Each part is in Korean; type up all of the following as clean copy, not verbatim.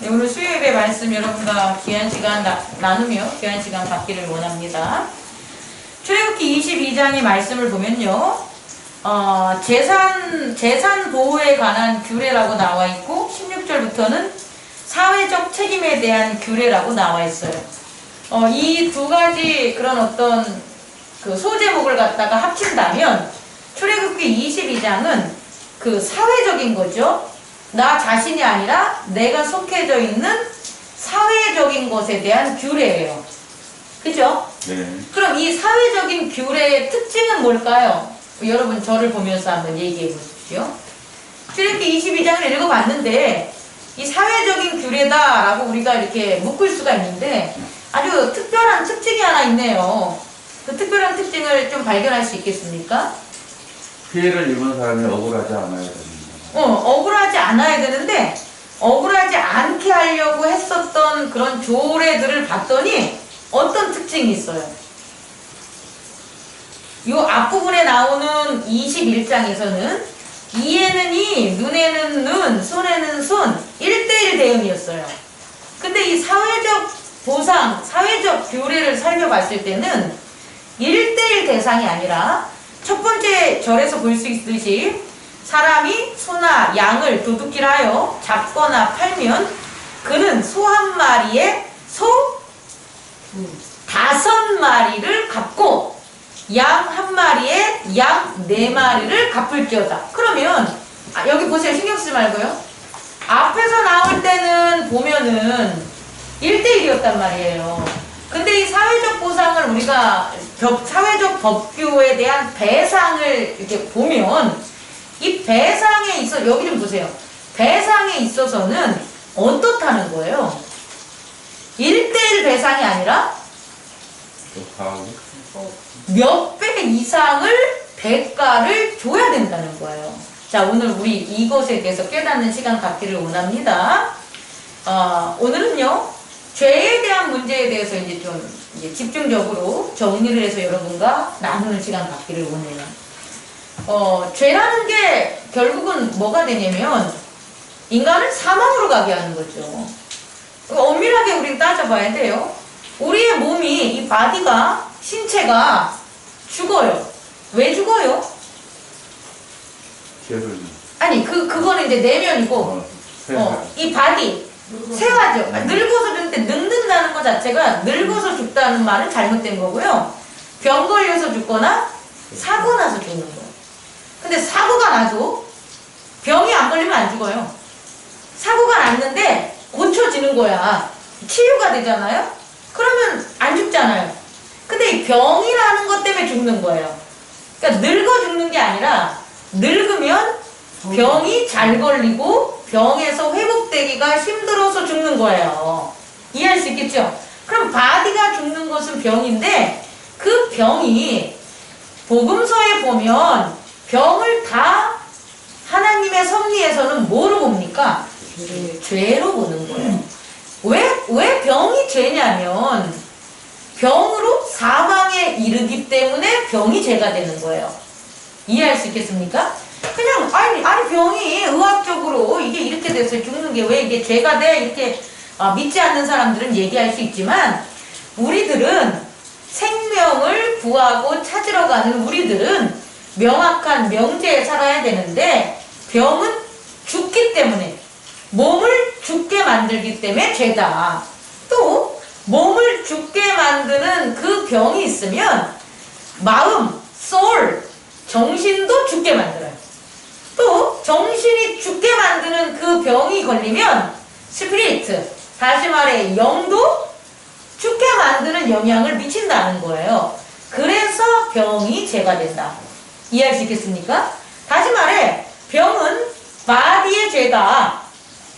네, 오늘 수요일의 말씀 여러분과 귀한 시간 나누며 귀한 시간 갖기를 원합니다. 출애굽기 22장의 말씀을 보면요. 재산 보호에 관한 규례라고 나와 있고 16절부터는 사회적 책임에 대한 규례라고 나와 있어요. 이 두 가지 그런 어떤 그 소제목을 갖다가 합친다면 출애굽기 22장은 그 사회적인 거죠. 나 자신이 아니라 내가 속해져 있는 사회적인 것에 대한 규례예요. 그죠? 네. 그럼 이 사회적인 규례의 특징은 뭘까요? 여러분 저를 보면서 한번 얘기해 보십시오. 출애굽기 22장을 읽어봤는데 이 사회적인 규례다라고 우리가 이렇게 묶을 수가 있는데 아주 특별한 특징이 하나 있네요. 그 특별한 특징을 좀 발견할 수 있겠습니까? 피해를 입은 사람이 억울하지 않아야 됩니다. 억울하지 않아야 되는데 억울하지 않게 하려고 했었던 그런 조례들을 봤더니 어떤 특징이 있어요? 이 앞부분에 나오는 21장에서는 이에는 이, 눈에는 눈, 손에는 손 1:1 대응이었어요. 근데 이 사회적 보상, 사회적 규례를 살펴봤을 때는 1:1 대상이 아니라 첫 번째 절에서 볼 수 있듯이 사람이 소나 양을 도둑질 하여 잡거나 팔면 그는 소 한 마리에 소 5마리를 갚고 양 한 마리에 양 4마리를 갚을지어다. 그러면 여기 보세요. 신경 쓰지 말고요. 앞에서 나올 때는 보면은 1:1이었단 말이에요. 근데 이 사회적 보상을 우리가 사회적 법규에 대한 배상을 이렇게 보면 이 배상에 있어 여기 좀 보세요. 배상에 있어서는 어떻다는 거예요? 1:1 배상이 아니라 몇 배 이상을 대가를 줘야 된다는 거예요. 자, 오늘 우리 이것에 대해서 깨닫는 시간 갖기를 원합니다. 오늘은요, 죄에 대한 문제에 대해서 이제 좀 집중적으로 정리를 해서 여러분과 나누는 시간 갖기를 원해요. 죄라는 게 결국은 뭐가 되냐면 인간을 사망으로 가게 하는 거죠. 엄밀하게 우리는 따져봐야 돼요. 우리의 몸이, 이 바디가, 신체가 죽어요. 왜 죽어요? 아니, 그거는 이제 내면이고, 이 바디, 세화죠. 늙어서 죽는데 늙는다는 것 자체가 늙어서 죽다는 말은 잘못된 거고요. 병 걸려서 죽거나 사고 나서 죽는 거예요. 근데 사고가 나도 병이 안 걸리면 안 죽어요. 사고가 났는데 고쳐지는 거야. 치유가 되잖아요? 그러면 안 죽잖아요. 근데 이 병이라는 것 때문에 죽는 거예요. 그러니까 늙어 죽는 게 아니라 늙으면 병이 잘 걸리고 병에서 회복되기가 힘들어서 죽는 거예요. 이해할 수 있겠죠? 그럼 바디가 죽는 것은 병인데 그 병이 복음서에 보면 병을 다 하나님의 섭리에서는 뭐로 봅니까? 죄로 보는 거예요. 왜 병이 죄냐면 병으로 사망에 이르기 때문에 병이 죄가 되는 거예요. 이해할 수 있겠습니까? 그냥 아니 병이 의학적으로 이게 이렇게 돼서 죽는 게 왜 이게 죄가 돼? 이렇게 믿지 않는 사람들은 얘기할 수 있지만 우리들은 생명을 구하고 찾으러 가는 우리들은 명확한 명제에 살아야 되는데 병은 죽기 때문에 몸을 죽게 만들기 때문에 죄다. 또 몸을 죽게 만드는 그 병이 있으면 마음, soul, 정신도 죽게 만들어요. 또 정신이 죽게 만드는 그 병이 걸리면 스피리트, 다시 말해 영도 죽게 만드는 영향을 미친다는 거예요. 그래서 병이 죄가 된다. 이해할 수 있겠습니까? 다시 말해 병은 바디의 죄다.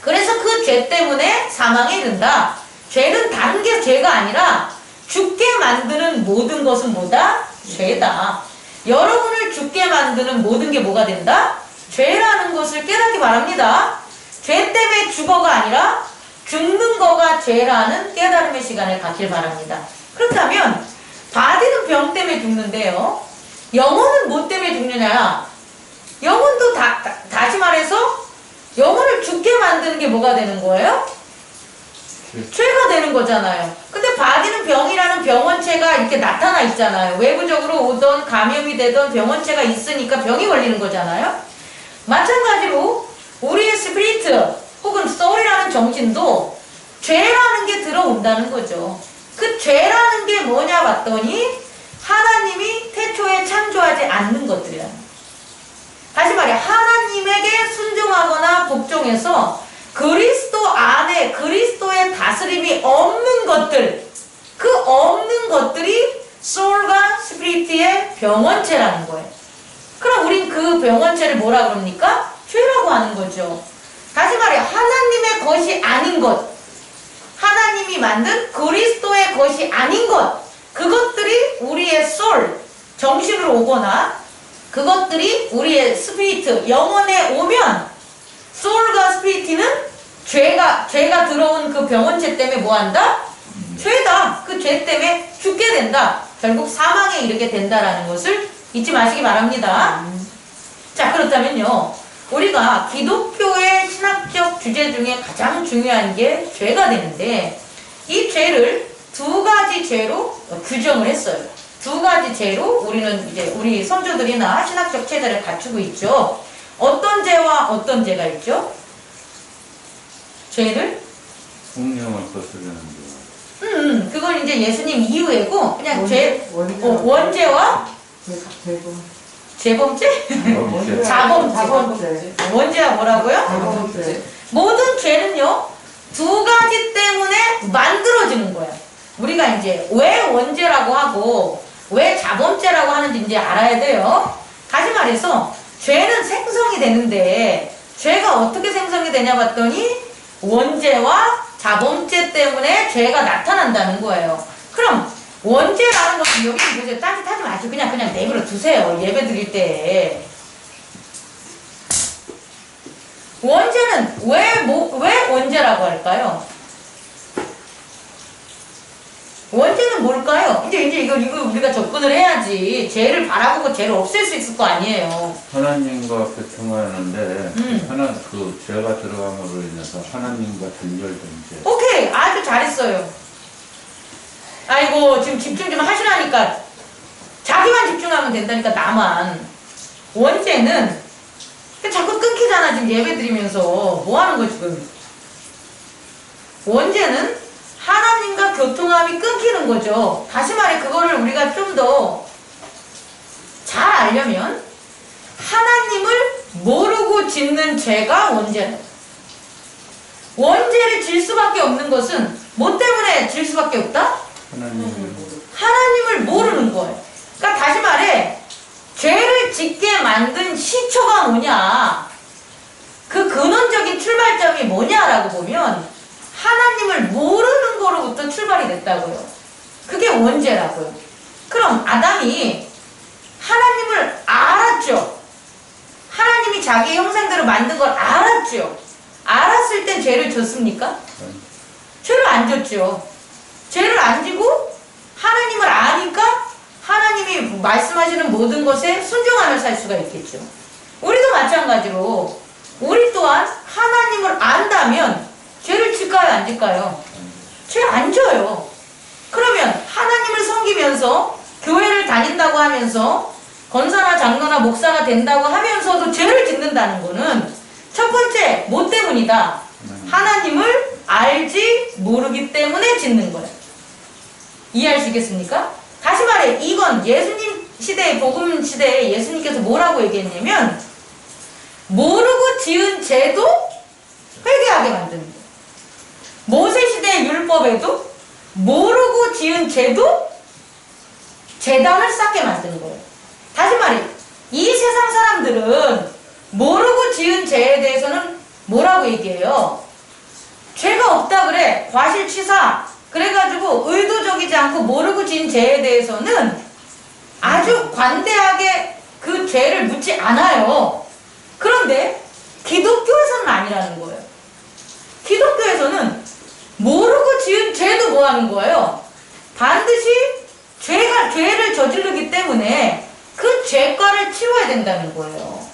그래서 그 죄 때문에 사망에 이른다. 죄는 다른 게 죄가 아니라 죽게 만드는 모든 것은 뭐다? 죄다. 여러분을 죽게 만드는 모든 게 뭐가 된다? 죄라는 것을 깨닫기 바랍니다. 죄 때문에 죽어가 아니라 죽는 거가 죄라는 깨달음의 시간을 갖길 바랍니다. 그렇다면 바디는 병 때문에 죽는데요. 영혼은 뭐 때문에 죽느냐? 영혼도 다시 말해서 영혼을 죽게 만드는 게 뭐가 되는 거예요? 죄가 되는 거잖아요. 근데 바디는 병이라는 병원체가 이렇게 나타나 있잖아요. 외부적으로 오던 감염이 되던 병원체가 있으니까 병이 걸리는 거잖아요. 마찬가지로 우리의 스피리트 혹은 소울이라는 정신도 죄라는 게 들어온다는 거죠. 그 죄라는 게 뭐냐 봤더니 하나님이 태초에 창조하지 않는 것들이라는 거예요. 다시 말해 하나님에게 순종하거나 복종해서 그리스도 안에 그리스도의 다스림이 없는 것들, 그 없는 것들이 소울과 스피리트의 병원체라는 거예요. 그럼 우린 그 병원체를 뭐라 그럽니까? 죄라고 하는 거죠. 다시 말해 하나님의 것이 아닌 것, 하나님이 만든 그리스도의 것이 아닌 것, 그것들이 우리의 소울, 정신으로 오거나 그것들이 우리의 스피리트, 영혼에 오면 소울과 스피리트는 죄가 들어온 그 병원체 때문에 뭐한다? 죄다. 그 죄 때문에 죽게 된다. 결국 사망에 이르게 된다라는 것을 잊지 마시기 바랍니다. 자, 그렇다면요. 우리가 기독교의 신학적 주제 중에 가장 중요한 게 죄가 되는데 이 죄를 두 가지 죄로 규정을 했어요. 두 가지 죄로 우리는 이제 우리 성도들이나 신학적 체제를 갖추고 있죠. 어떤 죄와 어떤 죄가 있죠? 죄를? 성령을 거스르는 죄. 그건 이제 예수님 이후에고 그냥 원죄와 원죄와 재범죄? 자범죄. 원죄가 뭐라고요? 모든 죄는요, 두 가지 때문에 만들어지는 거예요. 우리가 이제 왜 원죄라고 하고 왜 자범죄라고 하는지 이제 알아야 돼요. 다시 말해서 죄는 생성이 되는데 죄가 어떻게 생성이 되냐 봤더니 원죄와 자범죄 때문에 죄가 나타난다는 거예요. 그럼 원죄라는 것은 여기 보세요. 딴짓하지 마시고 그냥 내버려 두세요. 예배 드릴 때. 원죄는 왜 원죄라고 할까요? 원죄는 뭘까요? 이제 이거 우리가 접근을 해야지. 죄를 바라보고 죄를 없앨 수 있을 거 아니에요. 하나님과 교통하는데 그 죄가 들어감으로 인해서 하나님과 단절된 죄. 오케이, 아주 잘했어요. 아이고 지금 집중 좀 하시라니까. 자기만 집중하면 된다니까 나만. 원죄는 자꾸 끊기잖아 지금 예배 드리면서. 뭐 하는 거야 지금. 원죄는 하나님과 교통함이 끊기는 거죠. 다시 말해 그거를 우리가 좀 더 잘 알려면 하나님을 모르고 짓는 죄가 원죄는. 원죄를 질 수밖에 없는 것은 뭐 때문에 질 수밖에 없다? 하나님을 모르는 거예요. 그러니까 다시 말해 죄를 짓게 만든 시초가 뭐냐, 그 근원적인 출발점이 뭐냐라고 보면 하나님을 모르는 거로부터 출발이 됐다고요. 그게 원죄라고요. 그럼 아담이 하나님을 알았죠. 하나님이 자기 형상대로 만든 걸 알았죠. 알았을 땐 죄를 졌습니까? 죄를 안 졌죠. 죄를 안 지고 하나님을 아니까 하나님이 말씀하시는 모든 것에 순종하며 살 수가 있겠죠. 우리도 마찬가지로 우리 또한 하나님을 안다면 죄를 질까요 안 질까요? 죄 안 져요. 그러면 하나님을 섬기면서 교회를 다닌다고 하면서 권사나 장로나 목사가 된다고 하면서도 죄를 짓는다는 거는 첫 번째 뭐 때문이다? 하나님을 알지 모르기 때문에 짓는 거예요. 이해하시겠습니까? 다시 말해 이건 예수님 시대의 복음 시대에 예수님께서 뭐라고 얘기했냐면 모르고 지은 죄도 회개하게 만드는 거예요. 모세 시대의 율법에도 모르고 지은 죄도 재단을 쌓게 만드는 거예요. 다시 말해 이 세상 사람들은 모르고 지은 죄에 대해서는 뭐라고 얘기해요? 죄가 없다 그래. 과실치사. 그래가지고 의도적이지 않고 모르고 지은 죄에 대해서는 아주 관대하게 그 죄를 묻지 않아요. 그런데 기독교에서는 아니라는 거예요. 기독교에서는 모르고 지은 죄도 뭐 하는 거예요? 반드시 죄를 저지르기 때문에 그 죄과를 치워야 된다는 거예요.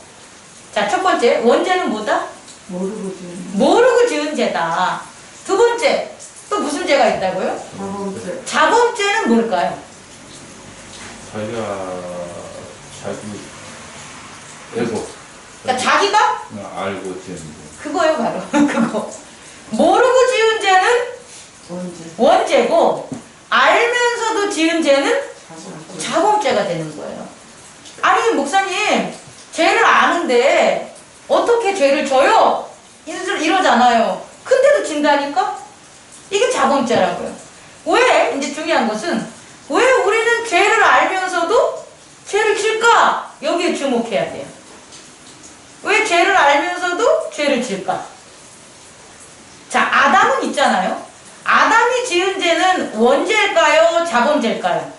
자, 첫 번째, 원죄는 뭐다? 모르고 지은 죄다. 두 번째, 또 죄가 있다고요? 자범죄. 자범죄는 뭘까요? 자기가 자기 애고 그러니까 자기가 알고 지은 그거요 바로 그거. 모르고 지은 죄는 원죄. 원죄고 알면서도 지은 죄는 자범죄. 자범죄가 되는 거예요. 아니 목사님 죄를 아는데 어떻게 죄를 져요? 이러잖아요. 근데도 진다니까? 이게 자범죄라고요. 왜? 이제 중요한 것은 왜 우리는 죄를 알면서도 죄를 질까? 여기에 주목해야 돼요. 왜 죄를 알면서도 죄를 질까? 자, 아담은 있잖아요. 아담이 지은 죄는 원죄일까요? 자범죄일까요?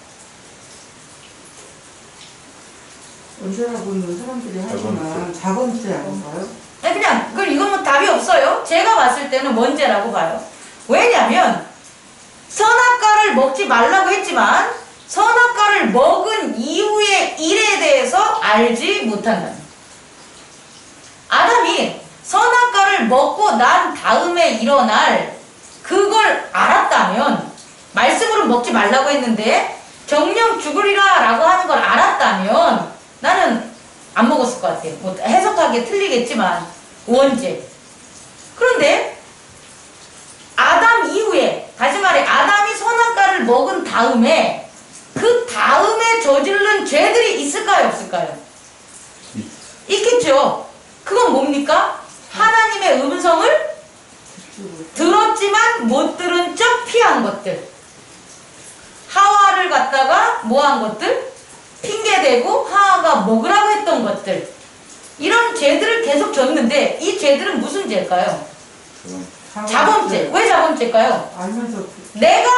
원죄라고 있는 사람들이 하지만 자범죄 아닌가요? 네, 그냥 이거는 답이 없어요. 제가 봤을 때는 원죄라고 봐요. 왜냐면 선악과를 먹지 말라고 했지만 선악과를 먹은 이후의 일에 대해서 알지 못한다는 거예요. 아담이 선악과를 먹고 난 다음에 일어날 그걸 알았다면 말씀으로 먹지 말라고 했는데 정령 죽으리라 라고 하는 걸 알았다면 나는 안 먹었을 것 같아요. 뭐 해석하기에 틀리겠지만 원죄. 그런데 아담 이후에 다시 말해 아담이 선악과를 먹은 다음에 그 다음에 저지른 죄들이 있을까요 없을까요? 있겠죠. 그건 뭡니까? 하나님의 음성을 들었지만 못 들은 척 피한 것들. 하와를 갖다가 뭐 한 것들? 핑계대고 하와가 먹으라고 했던 것들. 이런 죄들을 계속 졌는데 이 죄들은 무슨 죄일까요? 자범죄. 왜 자범죄일까요? 알면서 내가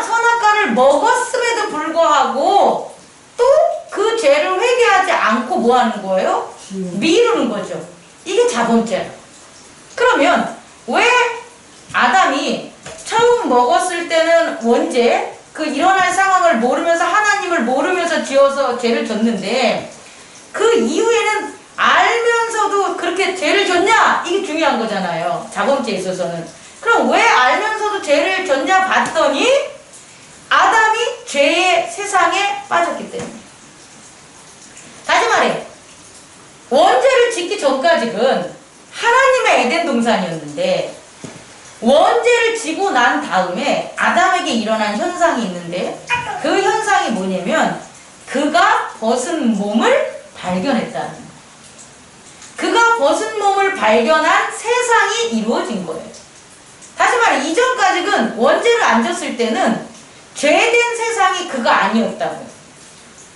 선악과를 먹었음에도 불구하고 또 그 죄를 회개하지 않고 뭐 하는 거예요? 미루는 거죠. 이게 자범죄예요. 그러면 왜 아담이 처음 먹었을 때는 원죄, 그 일어날 상황을 모르면서 하나님을 모르면서 지어서 죄를 졌는데 그 이후에는 알면서도 그렇게 죄를 졌냐? 이게 중요한 거잖아요. 자범죄에 있어서는. 그럼 왜 알면서도 죄를 졌냐 봤더니 아담이 죄의 세상에 빠졌기 때문에. 다시 말해 원죄를 짓기 전까지는 하나님의 에덴 동산이었는데 원죄를 지고 난 다음에 아담에게 일어난 현상이 있는데 그 현상이 뭐냐면 그가 벗은 몸을 발견했다는 거예요. 그가 벗은 몸을 발견한 세상이 이루어진 거예요. 다시 말해 이전까지는 원죄를 안 졌을 때는 죄된 세상이 그가 아니었다고요.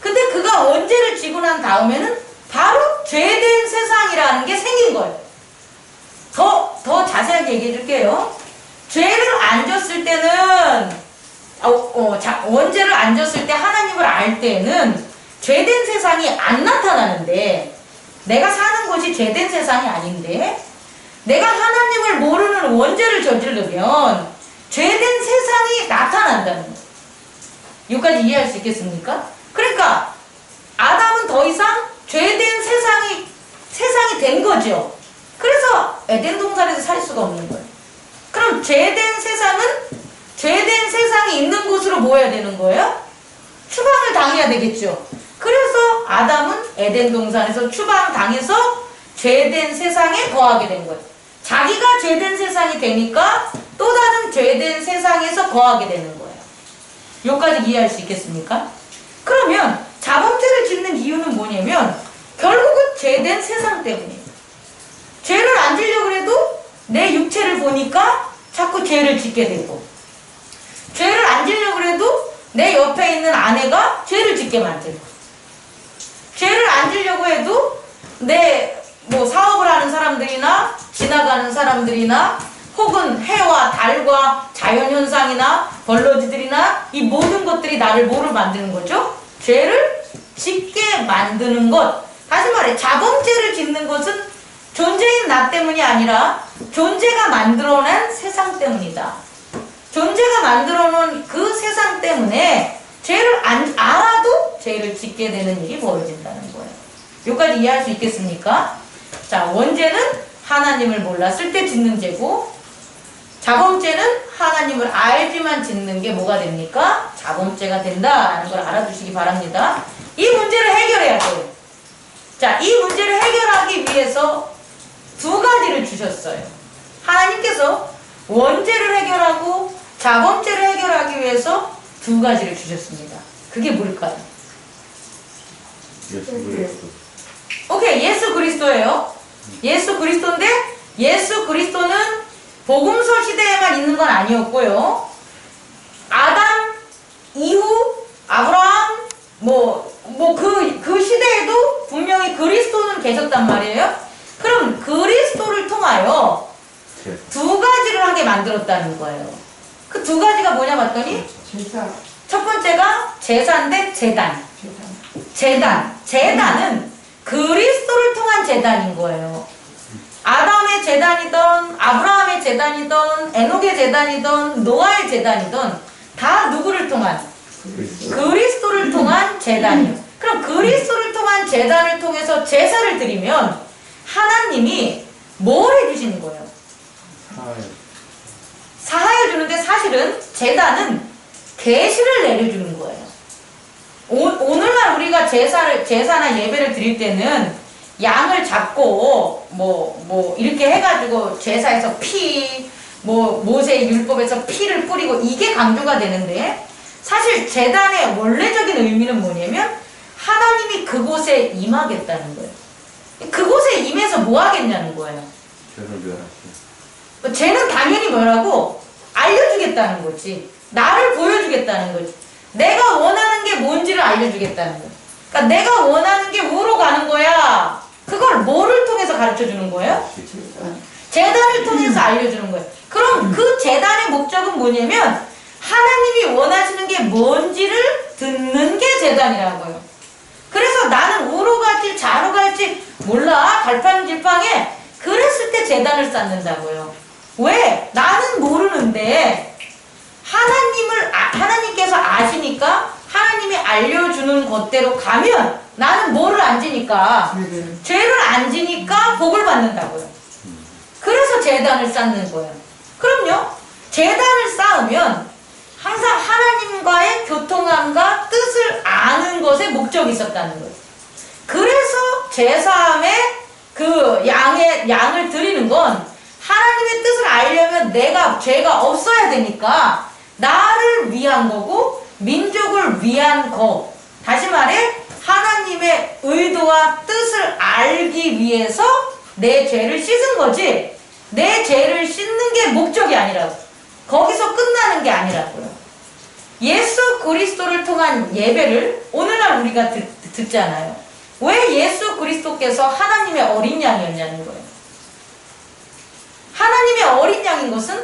근데 그가 원죄를 지고 난 다음에는 바로 죄된 세상이라는 게 생긴 거예요. 더 자세하게 얘기해 줄게요. 죄를 안 졌을 때는 원죄를 안 졌을 때 하나님을 알 때는 죄된 세상이 안 나타나는데 내가 사는 곳이 죄된 세상이 아닌데 내가 하나님을 모르는 원죄를 저지르면 죄된 세상이 나타난다는 거예요. 여기까지 이해할 수 있겠습니까? 그러니까 아담은 더 이상 죄된 세상이 된 거죠. 그래서 에덴 동산에서 살 수가 없는 거예요. 그럼 죄된 세상이 있는 곳으로 모여야 되는 거예요? 추방을 당해야 되겠죠. 그래서 아담은 에덴 동산에서 추방당해서 죄된 세상에 거하게 된 거예요. 자기가 죄된 세상이 되니까 또 다른 죄된 세상에서 거하게 되는 거예요. 여기까지 이해할 수 있겠습니까? 그러면 자범죄를 짓는 이유는 뭐냐면 결국은 죄된 세상 때문이에요. 죄를 안 지려고 해도 내 육체를 보니까 자꾸 죄를 짓게 되고 죄를 안 지려고 해도 내 옆에 있는 아내가 죄를 짓게 만들고 죄를 안 지려고 해도 내 뭐 사업을 하는 사람들이나 지나가는 사람들이나 혹은 해와 달과 자연현상이나 벌러지들이나 이 모든 것들이 나를 뭐를 만드는 거죠? 죄를 짓게 만드는 것. 다시 말해 자범죄를 짓는 것은 존재인 나 때문이 아니라 존재가 만들어낸 세상 때문이다. 존재가 만들어놓은 그 세상 때문에 죄를 알아도 죄를 짓게 되는 일이 벌어진다는 거예요. 여기까지 이해할 수 있겠습니까? 자, 원죄는 하나님을 몰랐을 때 짓는 죄고 자범죄는 하나님을 알지만 짓는 게 뭐가 됩니까? 자범죄가 된다라는 걸 알아두시기 바랍니다. 이 문제를 해결해야 돼요. 자, 이 문제를 해결하기 위해서 두 가지를 주셨어요. 하나님께서 원죄를 해결하고 자범죄를 해결하기 위해서 두 가지를 주셨습니다. 그게 뭘까요? 예수 그리스도. 오케이, 예수 그리스도예요. 예수 그리스도인데 예수 그리스도는 복음서 시대에만 있는 건 아니었고요. 아담 이후 아브라함 그 시대에도 분명히 그리스도는 계셨단 말이에요. 그럼 그리스도를 통하여 두 가지를 하게 만들었다는 거예요. 그 두 가지가 뭐냐 봤더니 제사. 첫 번째가 제사인데 재단. 재단은 그리스도를 통한 재단인 거예요. 아담의 재단이던 아브라함의 재단이던 에녹의 재단이던 노아의 재단이던 다 누구를 통한? 그리스도를 통한 재단이에요. 그럼 그리스도를 통한 재단을 통해서 제사를 드리면 하나님이 뭘 해주시는 거예요? 사하여 주는데 사실은 재단은 계시를 내려주는 거예요. 오늘날 우리가 제사나 예배를 드릴 때는 양을 잡고 이렇게 해가지고 제사에서 모세의 율법에서 피를 뿌리고 이게 강조가 되는데, 사실 제단의 원래적인 의미는 뭐냐면 하나님이 그곳에 임하겠다는 거예요. 그곳에 임해서 뭐 하겠냐는 거예요. 죄를 멸하시. 죄는 당연히 뭐라고 알려주겠다는 거지. 나를 보여주겠다는 거지. 내가 원하는 게 뭔지를 알려주겠다는 거야. 그러니까 내가 원하는 게 우로 가는 거야. 그걸 뭐를 통해서 가르쳐주는 거예요? 제단을 통해서 알려주는 거예요. 그럼 그 제단의 목적은 뭐냐면 하나님이 원하시는 게 뭔지를 듣는 게 제단이라고요. 그래서 나는 우로 갈지 좌로 갈지 몰라, 갈팡질팡해. 그랬을 때 제단을 쌓는다고요. 왜? 나는 모르는데 하나님께서 아시니까 하나님이 알려주는 것대로 가면 나는 뭐를 안 지니까? 죄를 안 지니까 복을 받는다고요. 그래서 제단을 쌓는 거예요. 그럼요. 제단을 쌓으면 항상 하나님과의 교통함과 뜻을 아는 것에 목적이 있었다는 거예요. 그래서 제사함에 그 양을 드리는 건 하나님의 뜻을 알려면 내가 죄가 없어야 되니까 나를 위한 거고 민족을 위한 거. 다시 말해 하나님의 의도와 뜻을 알기 위해서 내 죄를 씻은 거지, 내 죄를 씻는 게 목적이 아니라고. 거기서 끝나는 게 아니라고요. 예수 그리스도를 통한 예배를 오늘날 우리가 듣잖아요. 왜 예수 그리스도께서 하나님의 어린 양이었냐는 거예요. 하나님의 어린 양인 것은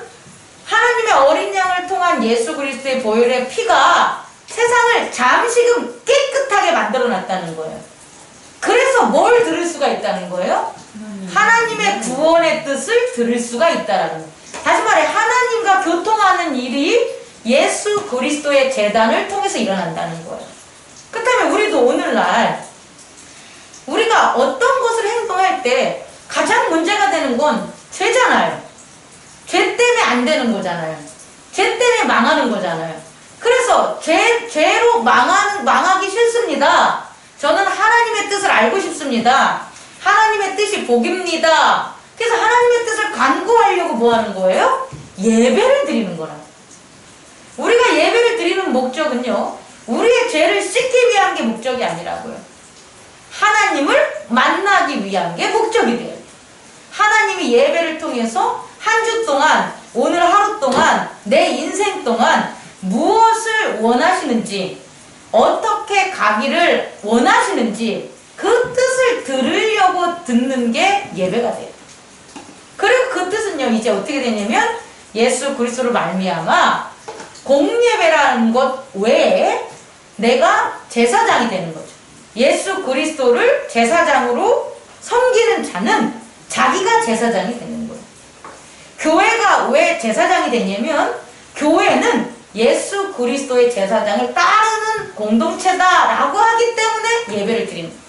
하나님의 어린 양을 통한 예수 그리스도의 보혈의 피가 세상을 잠시금 깨끗하게 만들어 놨다는 거예요. 그래서 뭘 들을 수가 있다는 거예요? 하나님의 구원의 뜻을 들을 수가 있다라는 거예요. 다시 말해 하나님과 교통하는 일이 예수 그리스도의 제단을 통해서 일어난다는 거예요. 그렇다면 우리도 오늘날 우리가 어떤 것을 행동할 때 가장 문제가 되는 건 죄잖아요. 죄 때문에 안 되는 거잖아요. 죄 때문에 망하는 거잖아요. 그래서 죄로 망하기 싫습니다. 저는 하나님의 뜻을 알고 싶습니다. 하나님의 뜻이 복입니다. 그래서 하나님의 뜻을 간구하려고 뭐 하는 거예요? 예배를 드리는 거라. 우리가 예배를 드리는 목적은요, 우리의 죄를 씻기 위한 게 목적이 아니라고요. 하나님을 만나기 위한 게 목적이 돼요. 하나님이 예배를 통해서 한 주 동안, 오늘 하루 동안, 내 인생 동안 무엇을 원하시는지, 어떻게 가기를 원하시는지 그 뜻을 들으려고 듣는 게 예배가 돼요. 그리고 그 뜻은요, 이제 어떻게 되냐면 예수 그리스도를 말미암아 공예배라는 것 외에 내가 제사장이 되는 거죠. 예수 그리스도를 제사장으로 섬기는 자는 자기가 제사장이 되는 거예요. 교회가 왜 제사장이 되냐면 교회는 예수 그리스도의 제사장을 따르는 공동체다라고 하기 때문에 예배를 드립니다.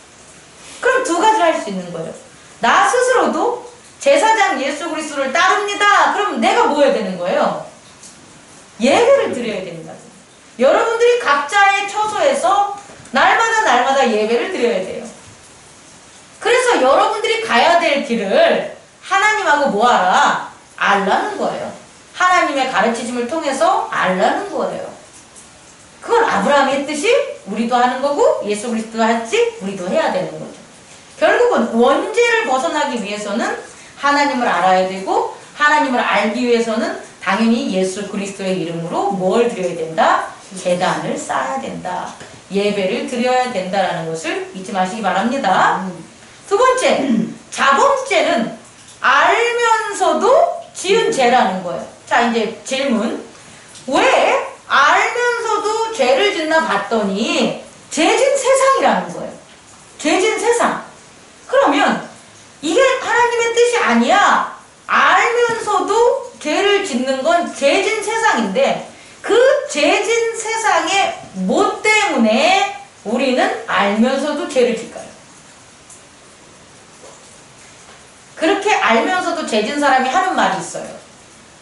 그럼 두 가지를 할 수 있는 거예요. 나 스스로도 제사장 예수 그리스도를 따릅니다. 그럼 내가 뭐 해야 되는 거예요? 예배를 드려야 됩니다. 여러분들이 각자의 처소에서 날마다 예배를 드려야 돼요. 그래서 여러분들이 가야 될 길을 하나님하고 뭐하라? 알라는 거예요. 하나님의 가르치심을 통해서 알라는 거예요. 그걸 아브라함이 했듯이 우리도 하는 거고 예수 그리스도가 했지 우리도 해야 되는 거죠. 결국은 원죄를 벗어나기 위해서는 하나님을 알아야 되고 하나님을 알기 위해서는 당연히 예수 그리스도의 이름으로 뭘 드려야 된다? 제단을 쌓아야 된다. 예배를 드려야 된다라는 것을 잊지 마시기 바랍니다. 두 번째, 자범죄는 알면서도 지은 죄라는 거예요. 자, 이제 질문. 왜 알면서도 죄를 짓나 봤더니 죄진 세상이라는 거예요. 죄진 세상. 그러면 이게 하나님의 뜻이 아니야. 알면서도 죄를 짓는 건 죄진 세상인데 그 죄진 세상의 뭐 때문에 우리는 알면서도 죄를 짓까요? 그렇게 알면서도 죄진 사람이 하는 말이 있어요.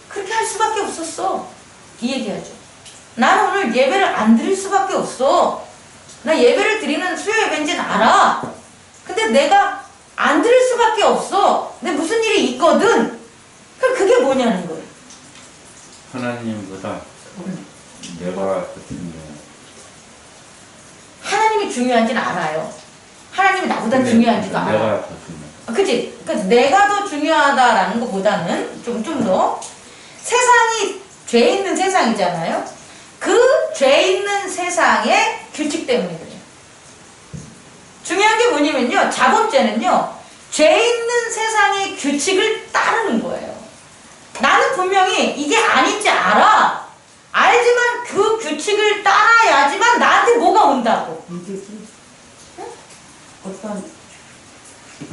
그렇게 할 수밖에 없었어. 이 얘기하죠. 나는 오늘 예배를 안 드릴 수밖에 없어. 나 예배를 드리는 수요 예배인지는 알아. 근데 내가 안 드릴 수밖에 없어. 근데 무슨 일이 있거든. 그럼 그게 뭐냐는 거예요. 하나님보다 내가 더 중요해. 하나님이 중요한지는 알아요. 하나님이 나보다 중요한지도 알아. 내가 더 중요해. 그치? 그러니까 내가 더 중요하다라는 것보다는 좀 더 세상이 죄 있는 세상이잖아요. 그 죄 있는 세상의 규칙 때문에 그래요. 중요한 게 뭐냐면요. 자범죄는요. 죄 있는 세상의 규칙을 따르는 거예요. 나는 분명히 이게 아닌지 알아. 알지만 그 규칙을 따라야지만 나한테 뭐가 온다고. 이득이? 어떤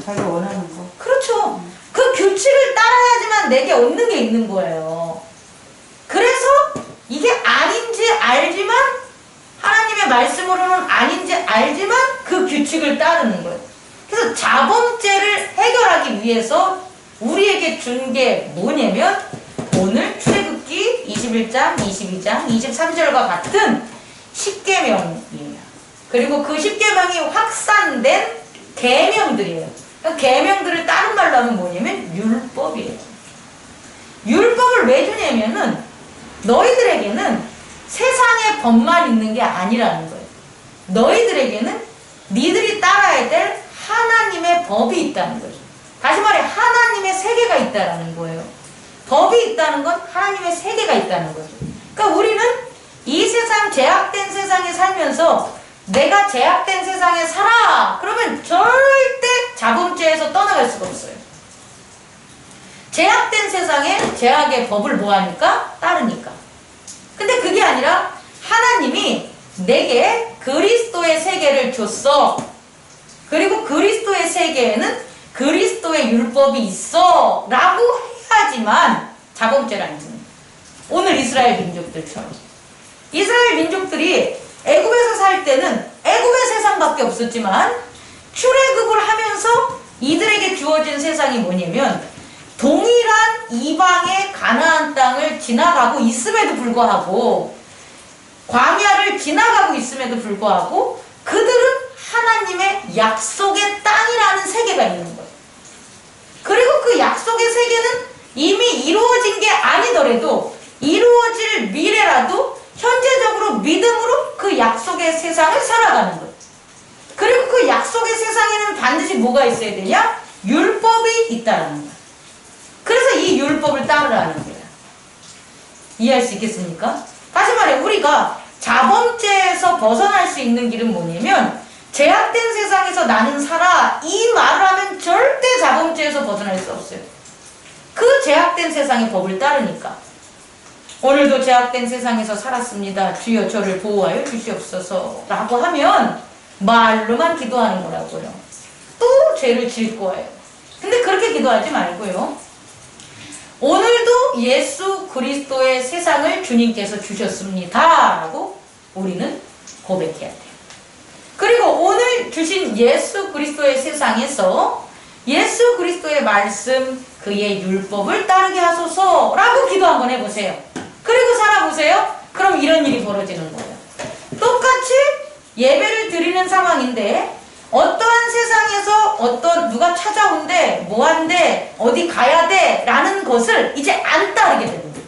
자기가 원하는 거. 그렇죠. 그 규칙을 따라야지만 내게 얻는 게 있는 거예요. 그래서 이게 아닌지 알지만 하나님의 말씀으로는 아닌지 알지만 그 규칙을 따르는 거예요. 그래서 자범죄를 해결하기 위해서 우리에게 준 게 뭐냐면 오늘 출애굽기 21장, 22장, 23절과 같은 10계명이에요. 그리고 그 10계명이 확산된 계명들이에요. 계명들을 다른 말로 하면 뭐냐면 율법이에요. 율법을 왜 주냐면은 너희들에게는 세상의 법만 있는 게 아니라는 거예요. 너희들에게는 니들이 따라야 될 하나님의 법이 있다는 거죠. 다시 말해 하나님의 세계가 있다는 거예요. 법이 있다는 건 하나님의 세계가 있다는 거죠. 그러니까 우리는 이 세상 제약된 세상에 살면서 내가 제약된 세상에 살아! 그러면 절대 자범죄에서 떠나갈 수가 없어요. 제약된 세상에 제약의 법을 뭐하니까? 따르니까. 근데 그게 아니라 하나님이 내게 그리스도의 세계를 줬어. 그리고 그리스도의 세계에는 그리스도의 율법이 있어. 라고 해야지만 자범죄를 안 짓는 거예요. 오늘 이스라엘 민족들처럼. 이스라엘 민족들이 애굽에서 살 때는 애굽의 세상밖에 없었지만 출애굽을 하면서 이들에게 주어진 세상이 뭐냐면 동일한 이방의 가나안 땅을 지나가고 있음에도 불구하고 광야를 지나가고 있음에도 불구하고 그들은 하나님의 약속의 땅이라는 세계가 있는 거예요. 그리고 그 약속의 세계는 이미 이루어진 게 아니더라도 이루어질 미래라도 현재적으로 믿음으로 그 약속의 세상을 살아가는 거예요. 그리고 그 약속의 세상에는 반드시 뭐가 있어야 되냐? 율법이 있다는 거예요. 그래서 이 율법을 따르라는 거예요. 이해할 수 있겠습니까? 다시 말해 우리가 자범죄에서 벗어날 수 있는 길은 뭐냐면 제약된 세상에서 나는 살아 이 말을 하면 절대 자범죄에서 벗어날 수 없어요. 그 제약된 세상의 법을 따르니까. 오늘도 제약된 세상에서 살았습니다. 주여 저를 보호하여 주시옵소서 라고 하면 말로만 기도하는 거라고요. 또 죄를 질 거예요. 근데 그렇게 기도하지 말고요. 오늘도 예수 그리스도의 세상을 주님께서 주셨습니다 라고 우리는 고백해야 돼요. 그리고 오늘 주신 예수 그리스도의 세상에서 예수 그리스도의 말씀, 그의 율법을 따르게 하소서라고 기도 한번 해보세요. 그리고 살아보세요. 그럼 이런 일이 벌어지는 거예요. 똑같이 예배를 드리는 상황인데 어떠한 세상에서 누가 찾아온대, 뭐한대, 어디 가야 돼 라는 것을 이제 안 따르게 되는 거예요.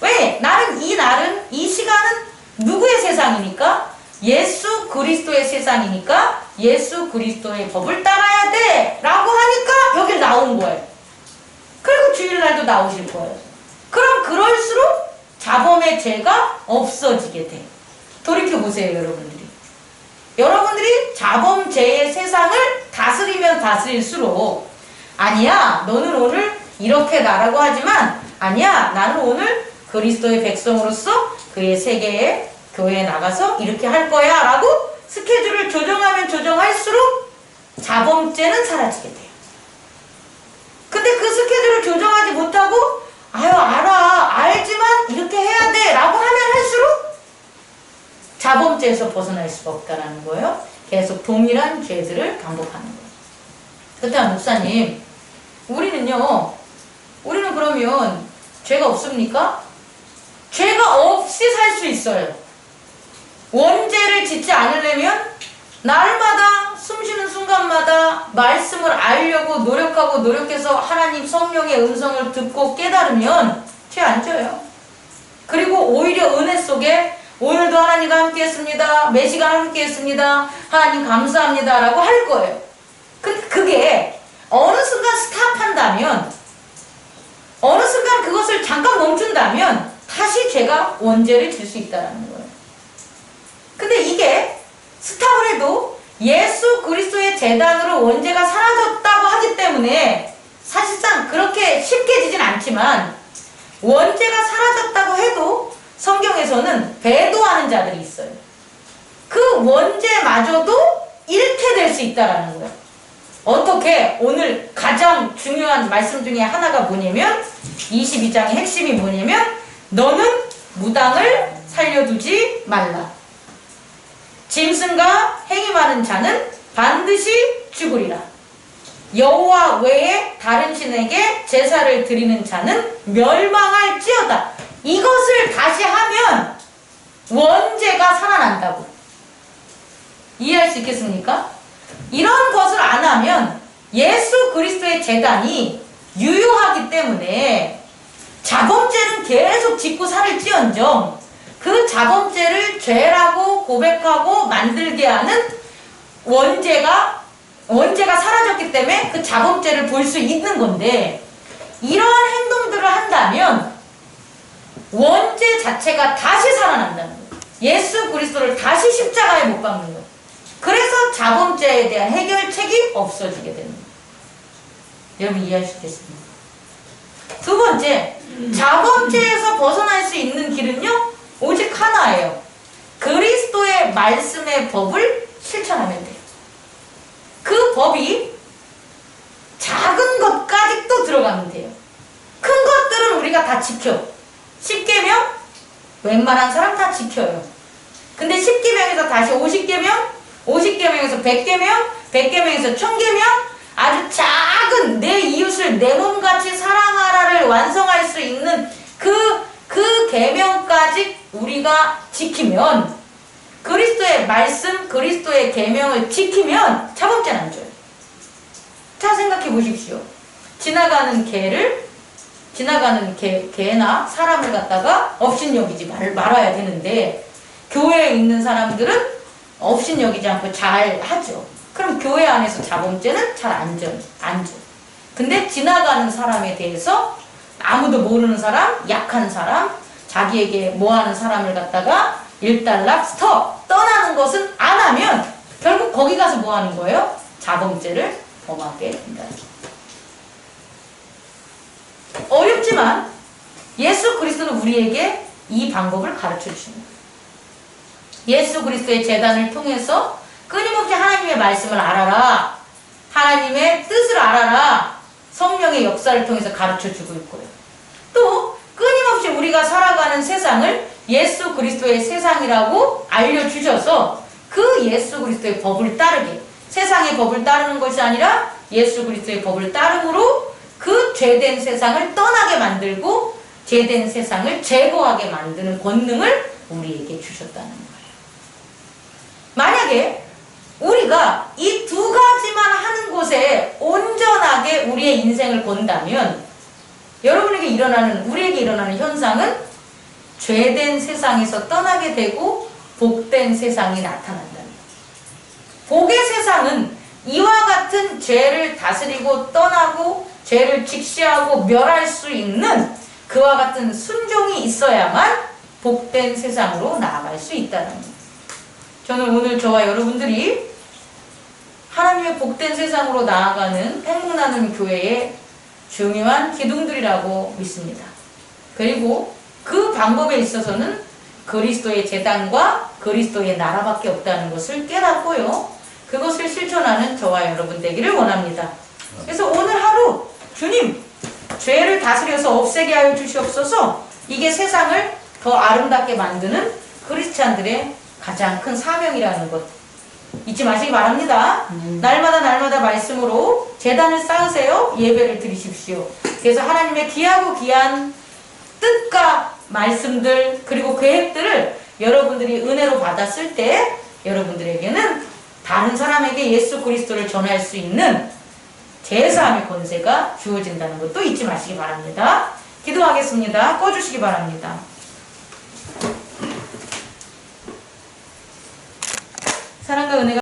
왜? 날은 이 시간은 누구의 세상이니까? 예수 그리스도의 세상이니까 예수 그리스도의 법을 따라야 돼 라고 하니까 여기 나온 거예요. 그리고 주일날도 나오실 거예요. 그럼 그럴수록 자범의 죄가 없어지게 돼요. 돌이켜보세요, 여러분들이. 여러분들이 자범죄의 세상을 다스리면 다스릴수록 아니야, 너는 오늘 이렇게 나라고 하지만 아니야, 나는 오늘 그리스도의 백성으로서 그의 세계에 교회에 나가서 이렇게 할 거야 라고 스케줄을 조정하면 조정할수록 자범죄는 사라지게 돼요. 근데 그 스케줄을 조정하지 못하고 아유 알지만 이렇게 해야 돼 라고 하면 할수록 자범죄에서 벗어날 수가 없다라는 거예요. 계속 동일한 죄들을 반복하는 거예요. 그렇다면 목사님, 우리는 그러면 죄가 없습니까? 죄가 없이 살 수 있어요. 원죄를 짓지 않으려면 날마다 숨쉬는 순간마다 말씀을 알려고 노력해서 하나님 성령의 음성을 듣고 깨달으면 죄 안 져요. 그리고 오히려 은혜 속에 오늘도 하나님과 함께 했습니다. 매 시간 함께 했습니다. 하나님 감사합니다 라고 할 거예요. 근데 그게 어느 순간 스탑한다면, 어느 순간 그것을 잠깐 멈춘다면 다시 죄가 원죄를 질 수 있다는 거예요. 근데 이게 스탑을 해도 예수 그리스도의 제단으로 원죄가 사라졌다고 하기 때문에 사실상 그렇게 쉽게 지진 않지만, 원죄가 사라졌다고 해도 성경에서는 배도하는 자들이 있어요. 그 원죄마저도 잃게 될 수 있다는 거예요. 어떻게? 오늘 가장 중요한 말씀 중에 하나가 뭐냐면 22장의 핵심이 뭐냐면 너는 무당을 살려두지 말라. 짐승과 행위 많은 자는 반드시 죽으리라. 여호와 외에 다른 신에게 제사를 드리는 자는 멸망할지어다. 이것을 다시 하면 원죄가 살아난다고. 이해할 수 있겠습니까? 이런 것을 안 하면 예수 그리스도의 제단이 유효하기 때문에 자범죄는 계속 짓고 살을지언정 그 자범죄를 죄라고 고백하고 만들게 하는 원죄가 사라졌기 때문에 그 자범죄를 볼 수 있는 건데, 이러한 행동들을 한다면 원죄 자체가 다시 살아난다는 거예요. 예수 그리스도를 다시 십자가에 못 박는 거예요. 그래서 자범죄에 대한 해결책이 없어지게 되는 거예요. 여러분 이해할 수 있겠습니까? 두 번째, 자범죄에서 벗어날 수 있는 길은요 오직 하나예요. 그리스도의 말씀의 법을 실천하면 돼요. 그 법이 작은 것까지 또 들어가면 돼요. 큰 것들은 우리가 다 지켜. 10계명 웬만한 사람 다 지켜요. 근데 10계명에서 다시 50계명, 50계명에서 100계명, 100계명에서 1000계명, 아주 작은 내 이웃을 내 몸같이 사랑하라를 완성할 수 있는 그 계명까지 우리가 지키면, 그리스도의 말씀, 그리스도의 계명을 지키면 자범죄는 안 줘요. 자, 생각해 보십시오. 지나가는 개나 사람을 갖다가 업신여기지 말아야 되는데, 교회에 있는 사람들은 업신여기지 않고 잘 하죠. 그럼 교회 안에서 자범죄는 잘 안 져. 근데 지나가는 사람에 대해서 아무도 모르는 사람, 약한 사람, 자기에게 뭐하는 사람을 갖다가 일단락 스톱 떠나는 것은 안 하면 결국 거기 가서 뭐 하는 거예요? 자범죄를 범하게 된다. 어렵지만 예수 그리스도는 우리에게 이 방법을 가르쳐 주십니다. 예수 그리스도의 제단을 통해서 끊임없이 하나님의 말씀을 알아라, 하나님의 뜻을 알아라, 성령의 역사를 통해서 가르쳐 주고 있고요. 또 끊임없이 우리가 살아가는 세상을 예수 그리스도의 세상이라고 알려주셔서 그 예수 그리스도의 법을 따르게, 세상의 법을 따르는 것이 아니라 예수 그리스도의 법을 따름으로 그 죄된 세상을 떠나게 만들고 죄된 세상을 제거하게 만드는 권능을 우리에게 주셨다는 거예요. 만약에 우리가 이 두 가지만 하는 곳에 온전하게 우리의 인생을 건다면 우리에게 일어나는 현상은 죄된 세상에서 떠나게 되고 복된 세상이 나타난다는 거예요. 복의 세상은 이와 같은 죄를 다스리고 떠나고 죄를 직시하고 멸할 수 있는 그와 같은 순종이 있어야만 복된 세상으로 나아갈 수 있다는 거예요. 저는 오늘 저와 여러분들이 하나님의 복된 세상으로 나아가는 행복나눔 교회의 중요한 기둥들이라고 믿습니다. 그리고 그 방법에 있어서는 그리스도의 제단과 그리스도의 나라밖에 없다는 것을 깨닫고요. 그것을 실천하는 저와 여러분 되기를 원합니다. 그래서 오늘 하루 주님 죄를 다스려서 없애게 하여 주시옵소서. 이게 세상을 더 아름답게 만드는 크리스찬들의 가장 큰 사명이라는 것 잊지 마시기 바랍니다. 날마다 말씀으로 제단을 쌓으세요. 예배를 드리십시오. 그래서 하나님의 귀하고 귀한 뜻과 말씀들 그리고 계획들을 여러분들이 은혜로 받았을 때 여러분들에게는 다른 사람에게 예수 그리스도를 전할 수 있는 제사함의 권세가 주어진다는 것도 잊지 마시기 바랍니다. 기도하겠습니다. 꺼주시기 바랍니다. 사랑과 은혜가